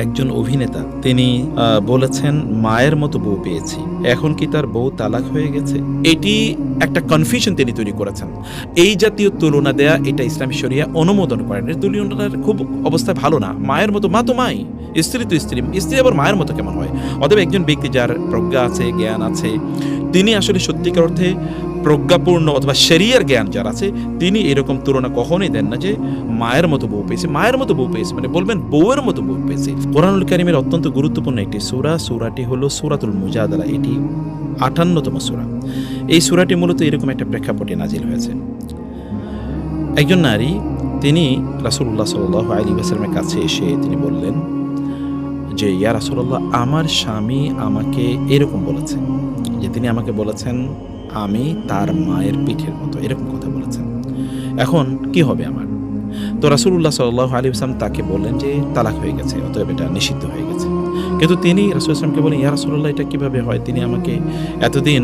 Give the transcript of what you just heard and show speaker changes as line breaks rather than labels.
একজন অভিনেতা তিনি বলেছেন মায়ের মতো বউ পেয়েছি, এখন কি তার বউ তালাক হয়ে গেছে? এটি একটা কনফিউশন তিনি তৈরি করেছেন। এই জাতীয় তুলনা দেয়া এটা ইসলামী শরিয়া অনুমোদন করেন। এই তুলনাটার খুব অবস্থা ভালো না। মায়ের মতো, মা তো মাই, স্ত্রী তো স্ত্রী, স্ত্রী আবার মায়ের মতো কেমন হয়? অতএব একজন ব্যক্তি যার প্রজ্ঞা আছে, জ্ঞান আছে, তিনি আসলে সত্যিকার অর্থে প্রজ্ঞাপূর্ণ অথবা শরিয়ার জ্ঞান যার আছে, তিনি এরকম তুলনা কখনোই দেন না যে মায়ের মতো বউ পেয়েছে, মায়ের মতো বউ পেয়েছে, মানে বলবেন বউয়ের মতো বউ পেয়েছে। কোরআনুল কারীমের অত্যন্ত গুরুত্বপূর্ণ একটি সূরা, সূরাটি হলো সূরাতুল মুজাদালা। এটি ৫৮তম সূরা। এই সূরাটি মূলত এরকম একটা প্রেক্ষাপটে নাজিল হয়েছে। একজন নারী তিনি রাসূলুল্লাহ সাল্লাল্লাহু আলাইহি ওয়াসাল্লামের কাছে এসে তিনি বললেন যে, ইয়া রাসূলুল্লাহ, আমার স্বামী আমাকে এরকম বলেছেন যে, তিনি আমাকে বলেছেন আমি তার মায়ের পিঠের মতো, এরকম কথা বলেছেন। এখন কি হবে আমার? তো রাসূলুল্লাহ সাল্লাল্লাহু আলাইহি ওয়াসাল্লাম তাকে বললেন যে তালাক হয়ে গেছে, অতএব এটা নিষিদ্ধ হয়ে গেছে। কিন্তু তিনি রাসূল সাল্লাল্লাহু আলাইহি ওয়াসাল্লামকে বলেন, ইয়া রাসূলুল্লাহ, এটা কিভাবে হয়? তিনি আমাকে এতদিন